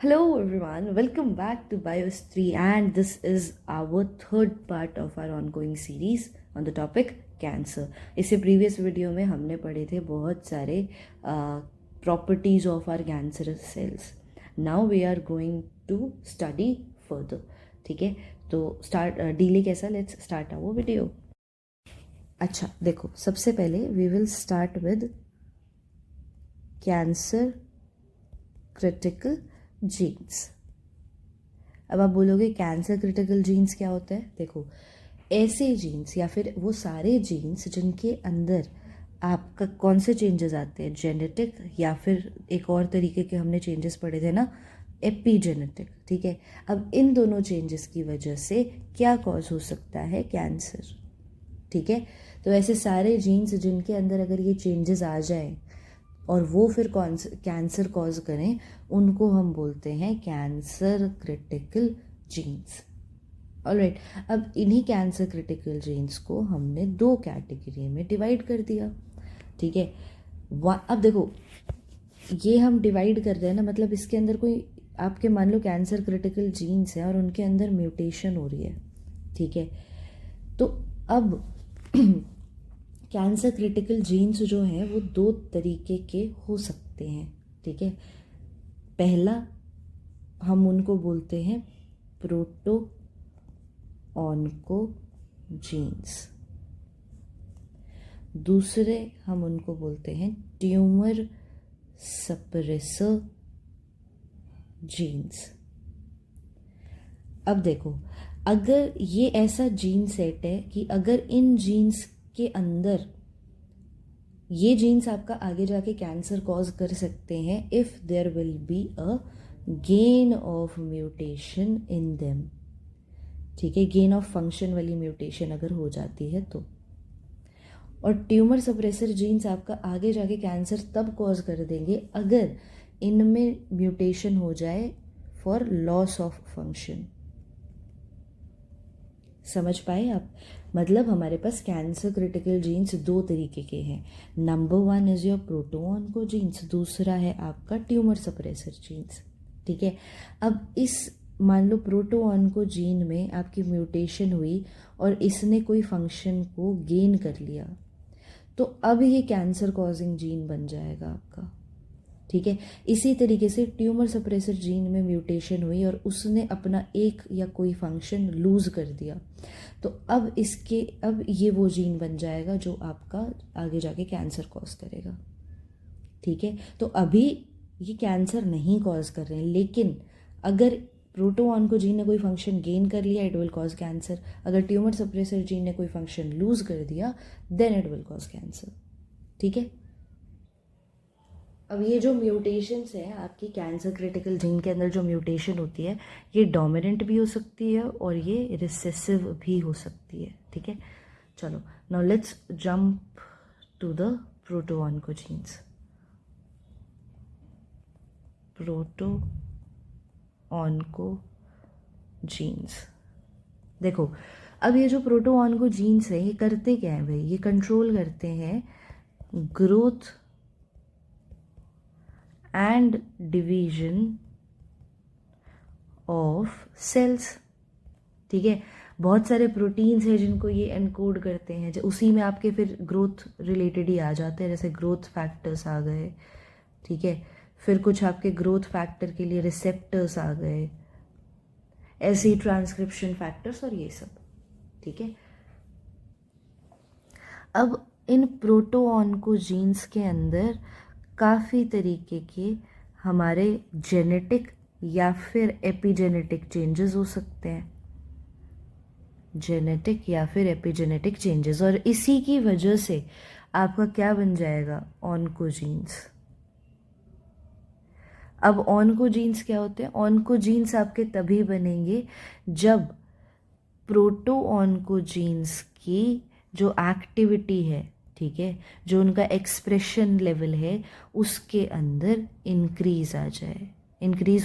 Hello everyone, welcome back to Bios 3 and this is our third part of our ongoing series on the topic cancer. इससे previous video में हमने पढ़े थे बहुत सारे properties of our cancerous cells. Now we are going to study further. ठीक है, तो स्टार्ट डीले कैसा, लेट्स स्टार्ट आवर वीडियो. अच्छा देखो, सबसे पहले we will start with cancer critical genes. अब आप बोलोगे कैंसर क्रिटिकल जीन्स क्या होता है. देखो, ऐसे जीन्स या फिर वो सारे जीन्स जिनके अंदर आपका कौन से चेंजेस आते हैं, जेनेटिक या फिर एक और तरीके के हमने चेंजेस पढ़े थे ना, एपीजेनेटिक. ठीक है, अब इन दोनों चेंजेस की वजह से क्या कॉज हो सकता है, कैंसर. ठीक है, तो ऐसे सारे जीन्स जिनके अंदर अगर ये चेंजेस आ जाए और वो फिर कैंसर कॉज करें, उनको हम बोलते हैं कैंसर क्रिटिकल जीन्स. ऑलराइट, अब इन्हीं कैंसर क्रिटिकल जीन्स को हमने दो कैटेगरी में डिवाइड कर दिया. ठीक है, अब देखो, ये हम डिवाइड कर रहे हैं ना, मतलब इसके अंदर कोई आपके मान लो कैंसर क्रिटिकल जीन्स है और उनके अंदर म्यूटेशन हो रही है. ठीक है, तो अब कैंसर क्रिटिकल जीन्स जो हैं वो दो तरीके के हो सकते हैं. ठीक है, पहला हम उनको बोलते हैं प्रोटो ऑन्को जीन्स, दूसरे हम उनको बोलते हैं ट्यूमर सप्रेसर जीन्स. अब देखो, अगर ये ऐसा जीन सेट है कि अगर इन जीन्स के अंदर ये जीन्स आपका आगे जाके कैंसर कॉज कर सकते हैं if there will be a gain of mutation in them. ठीक है, गेन ऑफ फंक्शन वाली म्यूटेशन अगर हो जाती है तो. और ट्यूमर सप्रेसर जीन्स आपका आगे जाके कैंसर तब कॉज कर देंगे अगर इनमें म्यूटेशन हो जाए फॉर लॉस ऑफ फंक्शन. समझ पाए आप. मतलब हमारे पास कैंसर क्रिटिकल जीन्स दो तरीके के हैं. Number one is your proto-oncogenes, दूसरा है आपका ट्यूमर सप्रेसर जीन्स. ठीक है, अब इस मान लो प्रोटोऑन्को जीन में आपकी म्यूटेशन हुई और इसने कोई फंक्शन को गेन कर लिया, तो अब ये कैंसर कॉजिंग जीन बन जाएगा आपका. ठीक है, इसी तरीके से ट्यूमर सप्रेसर जीन में म्यूटेशन हुई और उसने अपना एक या कोई फंक्शन लूज कर दिया, तो अब ये वो जीन बन जाएगा जो आपका आगे जाके कैंसर कॉज करेगा. ठीक है, तो अभी ये कैंसर नहीं कॉज कर रहे हैं, लेकिन अगर प्रोटोऑन्को जीन ने कोई फंक्शन गेन कर लिया, इट विल कॉज कैंसर. अगर ट्यूमर सप्रेसर जीन ने कोई फंक्शन लूज कर दिया, then it will cause cancer. ठीक है, अब ये जो म्यूटेशंस है आपकी कैंसर क्रिटिकल जीन के अंदर, जो म्यूटेशन होती है, ये डोमिनेंट भी हो सकती है और ये रिसेसिव भी हो सकती है. ठीक है, चलो now let's jump to the proto-oncogenes. Proto-oncogenes, देखो, अब ये जो प्रोटोऑन्को जीन्स है ये करते क्या है भाई, ये कंट्रोल करते हैं growth and division of cells. ठीक है, बहुत सारे प्रोटीन्स हैं जिनको ये एनकोड करते हैं, जो उसी में आपके फिर ग्रोथ रिलेटेड ही आ जाते हैं, जैसे ग्रोथ फैक्टर्स आ गए. ठीक है, फिर कुछ आपके ग्रोथ फैक्टर के लिए रिसेप्टर्स आ गए, ऐसे ही ट्रांसक्रिप्शन फैक्टर्स और ये सब. ठीक है, अब इन प्रोटोऑन्को जीन्स के अंदर काफ़ी तरीके के हमारे जेनेटिक या फिर एपिजेनेटिक चेंजेस हो सकते हैं. जेनेटिक या फिर एपिजेनेटिक चेंजेस, और इसी की वजह से आपका क्या बन जाएगा, ऑन्को जीन्स. अब ऑन्को जीन्स क्या होते हैं, ऑन्को जीन्स आपके तभी बनेंगे जब प्रोटो ऑन्को जीन्स की जो एक्टिविटी है, ठीक है, जो उनका एक्सप्रेशन लेवल है, उसके अंदर इंक्रीज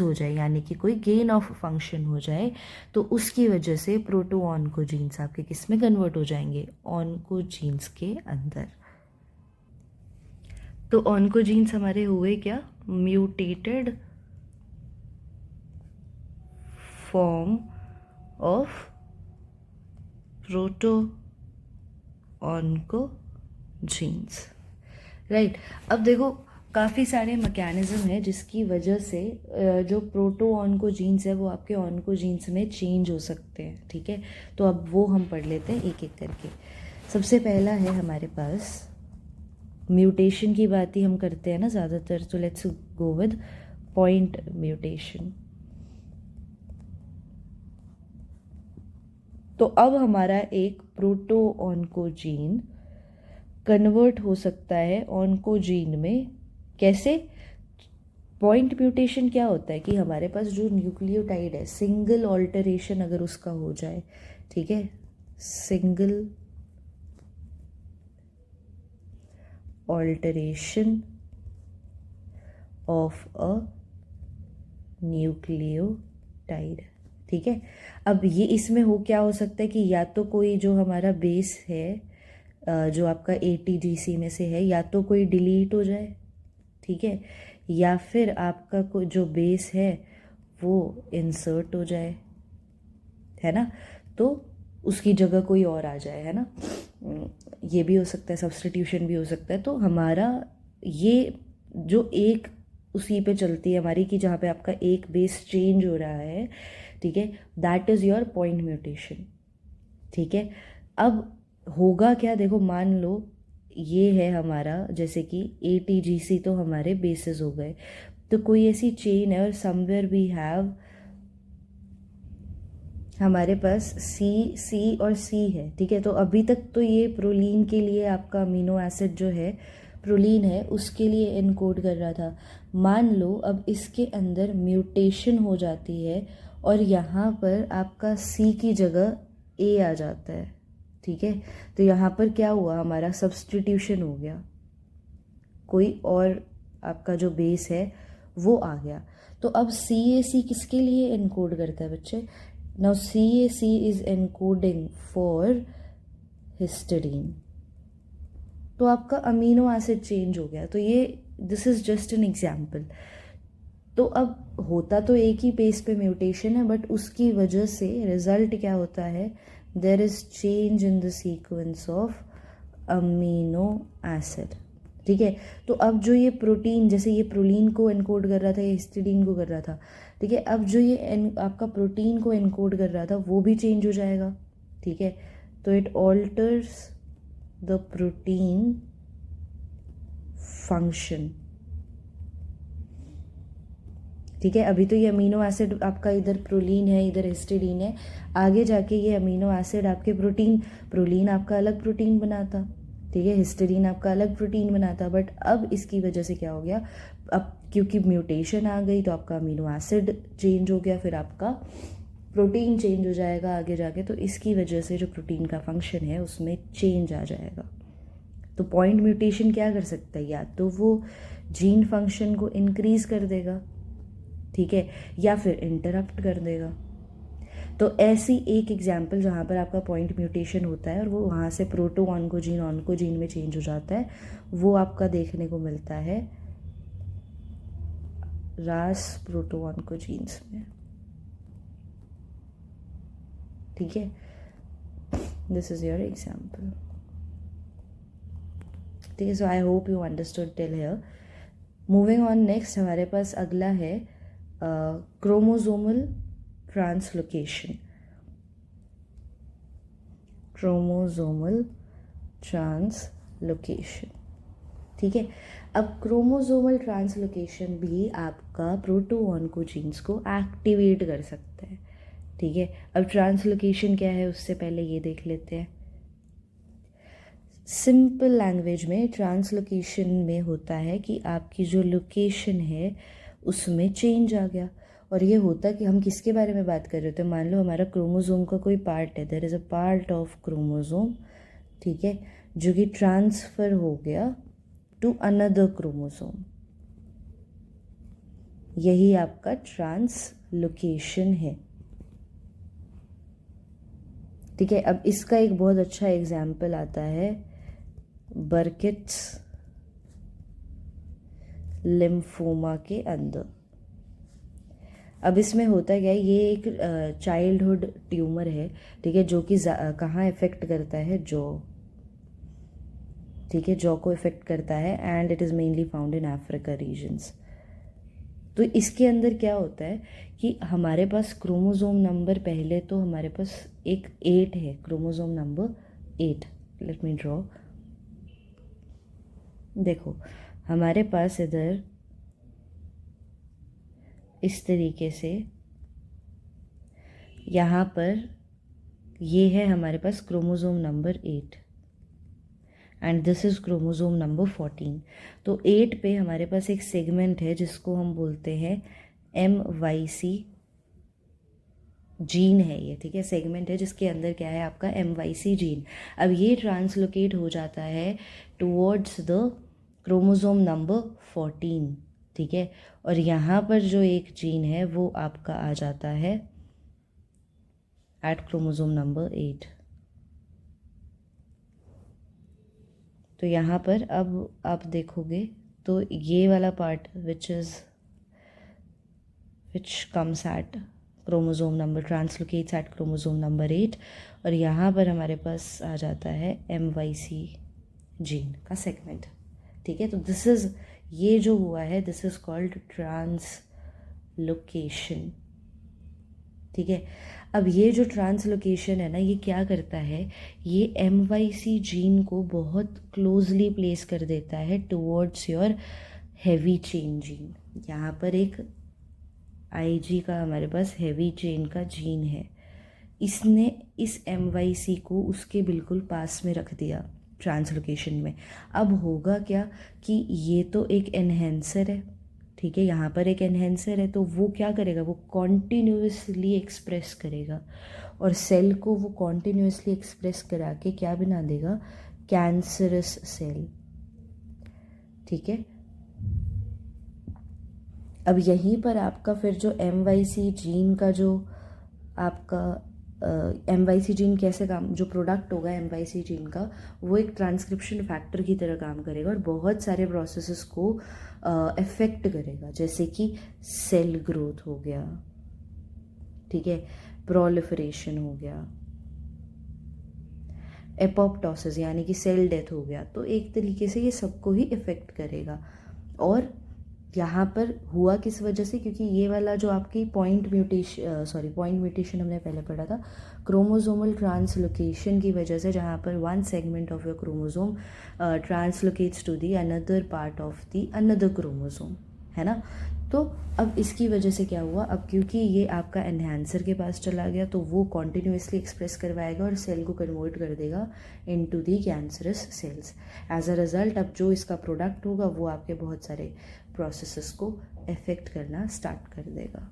हो जाए, यानी कि कोई गेन ऑफ फंक्शन हो जाए, तो उसकी वजह से प्रोटो ऑन्को जीन्स आपके किस में कन्वर्ट हो जाएंगे, ऑन्को जीन्स के अंदर. तो ऑन्को जीन्स हमारे हुए क्या, mutated form of proto-oncogenes, right. अब देखो काफ़ी सारे मैकेनिज्म है जिसकी वजह से जो प्रोटो-ऑन्कोजीन्स है वो आपके ऑन्कोजीन्स में चेंज हो सकते हैं, ठीक है। तो अब वो हम पढ़ लेते हैं एक एक करके। सबसे पहला है हमारे पास, म्यूटेशन की बात ही हम करते हैं ना ज़्यादातर, तो let's go with point mutation. तो अब हमारा एक प्रोटो-ऑन्कोजीन कन्वर्ट हो सकता है ऑन्कोजीन में, कैसे? पॉइंट म्यूटेशन क्या होता है कि हमारे पास जो न्यूक्लियोटाइड है, सिंगल ऑल्टरेशन अगर उसका हो जाए, ठीक है, single alteration of a nucleotide, ठीक है। अब ये इसमें हो क्या हो सकता है कि या तो कोई जो हमारा बेस है जो आपका ATGC में से है, या तो कोई डिलीट हो जाए, ठीक है, या फिर आपका कोई जो बेस है वो इंसर्ट हो जाए, है ना, तो उसकी जगह कोई और आ जाए, है ना, ये भी हो सकता है, सब्स्टिट्यूशन भी हो सकता है। तो हमारा ये जो एक उसी पे चलती है हमारी कि जहाँ पे आपका एक बेस चेंज हो रहा है, ठीक है, that is your point mutation, ठीक है। अब होगा क्या, देखो मान लो ये है हमारा, जैसे कि ATGC तो हमारे बेसिस हो गए, तो कोई ऐसी चेन है और समवेयर वी हैव, हमारे पास C और C है, ठीक है। तो अभी तक तो ये प्रोलीन के लिए आपका अमीनो एसिड जो है प्रोलीन है उसके लिए एनकोड कर रहा था। मान लो अब इसके अंदर म्यूटेशन हो जाती है और यहाँ पर आपका C की जगह A आ जाता है, ठीक है। तो यहाँ पर क्या हुआ, हमारा सब्स्टिट्यूशन हो गया, कोई और आपका जो बेस है वो आ गया। तो अब CAC किसके लिए एनकोड करता है बच्चे? Now CAC is encoding for histidine. तो आपका अमीनो एसिड चेंज हो गया। तो ये this is just an example. तो अब होता तो एक ही बेस पे म्यूटेशन है, बट उसकी वजह से रिजल्ट क्या होता है, there is change in the sequence of amino acid, ठीक है। तो अब जो ये प्रोटीन, जैसे ये प्रोलीन को एनकोड कर रहा था, ये हिस्टिडीन को कर रहा था, ठीक है, अब जो ये आपका प्रोटीन को एनकोड कर रहा था वो भी चेंज हो जाएगा, ठीक है। तो it alters the protein function, ठीक है। अभी तो ये अमीनो एसिड आपका इधर प्रोलीन है, इधर हिस्टिडीन है, आगे जाके ये अमीनो एसिड आपके प्रोलीन आपका अलग प्रोटीन बनाता, ठीक है, हिस्टिडीन आपका अलग प्रोटीन बनाता। बट अब इसकी वजह से क्या हो गया, अब क्योंकि म्यूटेशन आ गई तो आपका अमीनो एसिड चेंज हो गया, फिर आपका प्रोटीन चेंज हो जाएगा आगे जाके। तो इसकी वजह से जो प्रोटीन का फंक्शन है उसमें चेंज आ जाएगा। तो पॉइंट म्यूटेशन क्या कर सकता है, या तो वो जीन फंक्शन को इंक्रीज कर देगा, ठीक है, या फिर इंटरप्ट कर देगा। तो ऐसी एक एग्जाम्पल जहाँ पर आपका पॉइंट म्यूटेशन होता है और वो वहाँ से ऑन्कोजीन में चेंज हो जाता है, वो आपका देखने को मिलता है रास प्रोटो-ऑन्कोजीन्स में, ठीक है। दिस इज योर एग्जाम्पल, ठीक है। So I hope you understood till here. Moving on, next हमारे पास अगला है क्रोमोसोमल ट्रांसलोकेशन। क्रोमोसोमल ट्रांसलोकेशन, ठीक है। अब क्रोमोसोमल ट्रांसलोकेशन भी आपका प्रोटो-ऑन्कोजीन्स को एक्टिवेट कर सकता है, ठीक है। अब ट्रांसलोकेशन क्या है उससे पहले ये देख लेते हैं। सिंपल लैंग्वेज में ट्रांसलोकेशन में होता है कि आपकी जो लोकेशन है उसमें चेंज आ गया। और ये होता कि हम किसके बारे में बात कर रहे थे, मान लो हमारा क्रोमोसोम का कोई पार्ट है, there is a part of chromosome, ठीक है, जो कि ट्रांसफ़र हो गया टू अनदर क्रोमोसोम, यही आपका ट्रांसलोकेशन है, ठीक है। अब इसका एक बहुत अच्छा एग्जाम्पल आता है बर्किट्स लिम्फोमा के अंदर। अब इसमें होता क्या है, ये एक चाइल्डहुड ट्यूमर है, ठीक है, जो कि कहाँ इफ़ेक्ट करता है, जॉ, ठीक है, जॉ को इफ़ेक्ट करता है, and it is mainly found in Africa regions. तो इसके अंदर क्या होता है कि हमारे पास क्रोमोज़ोम नंबर, पहले तो हमारे पास एक 8 है, chromosome number 8। Let me draw. देखो हमारे पास इधर इस तरीके से, यहाँ पर ये है हमारे पास chromosome number 8 and this is chromosome number 14। तो 8 पे हमारे पास एक सेगमेंट है जिसको हम बोलते हैं MYC जीन है ये, ठीक है, सेगमेंट है जिसके अंदर क्या है आपका MYC जीन। अब ये ट्रांसलोकेट हो जाता है टुवर्ड्स द क्रोमोज़ोम नंबर 14, ठीक है, और यहाँ पर जो एक जीन है वो आपका आ जाता है एट क्रोमोज़ोम नंबर 8। तो यहाँ पर अब आप देखोगे तो ये वाला part which comes at chromosome number, translocates at chromosome number 8, और यहाँ पर हमारे पास आ जाता है MYC जीन का सेगमेंट, ठीक है। तो दिस इज़, ये जो हुआ है दिस इज़ कॉल्ड ट्रांसलोकेशन, ठीक है। अब ये जो ट्रांसलोकेशन है ना, ये क्या करता है, ये MYC जीन को बहुत क्लोजली प्लेस कर देता है towards your heavy chain gene. यहाँ पर एक IG का हमारे पास हैवी चेन का जीन है, इसने इस MYC को उसके बिल्कुल पास में रख दिया ट्रांसलोकेशन में। अब होगा क्या कि ये तो एक एनहेंसर है, ठीक है, यहाँ पर एक एनहेंसर है, तो वो क्या करेगा, वो कॉन्टिन्यूसली एक्सप्रेस करेगा, और सेल को वो कॉन्टिन्यूसली एक्सप्रेस करा के क्या बना देगा, कैंसरस सेल, ठीक है। अब यहीं पर आपका फिर जो MYC जीन का जो आपका MYC जीन कैसे काम, जो प्रोडक्ट होगा MYC जीन का, वो एक ट्रांसक्रिप्शन फैक्टर की तरह काम करेगा और बहुत सारे प्रोसेसेस को अफेक्ट करेगा, जैसे कि सेल ग्रोथ हो गया, ठीक है, प्रोलिफरेशन हो गया, एपोप्टोसिस यानी कि सेल डेथ हो गया। तो एक तरीके से ये सबको ही इफ़ेक्ट करेगा। और यहाँ पर हुआ किस वजह से, क्योंकि ये वाला जो आपकी पॉइंट म्यूटेशन हमने पहले पढ़ा था, क्रोमोसोमल ट्रांसलोकेशन की वजह से, जहाँ पर one segment of your chromosome translocates to the another part of the another chromosome, है ना। तो अब इसकी वजह से क्या हुआ, अब क्योंकि ये आपका एनहांसर के पास चला गया, तो वो कॉन्टिन्यूसली एक्सप्रेस करवाएगा और सेल को कन्वर्ट कर देगा into the cancerous cells. As a result अब जो इसका प्रोडक्ट होगा वो आपके बहुत सारे प्रोसेसेस को अफेक्ट करना स्टार्ट कर देगा।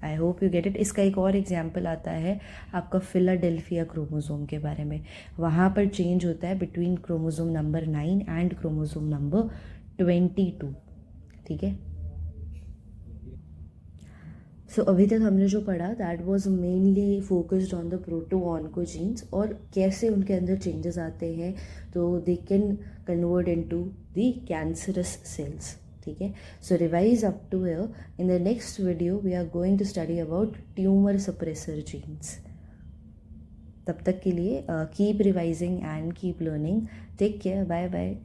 आई होप यू गेट इट। इसका एक और एग्जाम्पल आता है आपका फिलाडेल्फिया क्रोमोसोम के बारे में। वहाँ पर चेंज होता है between chromosome number 9 and chromosome number 22, ठीक है। सो अभी तक हमने जो पढ़ा that was mainly focused on the proto-oncogenes और कैसे उनके अंदर चेंजेस आते हैं, तो they can convert into the cancerous cells, ठीक है। So revise up to here. In the next video we are going to study about tumour suppressor genes. तब तक के लिए keep revising and keep learning. Take care, bye bye.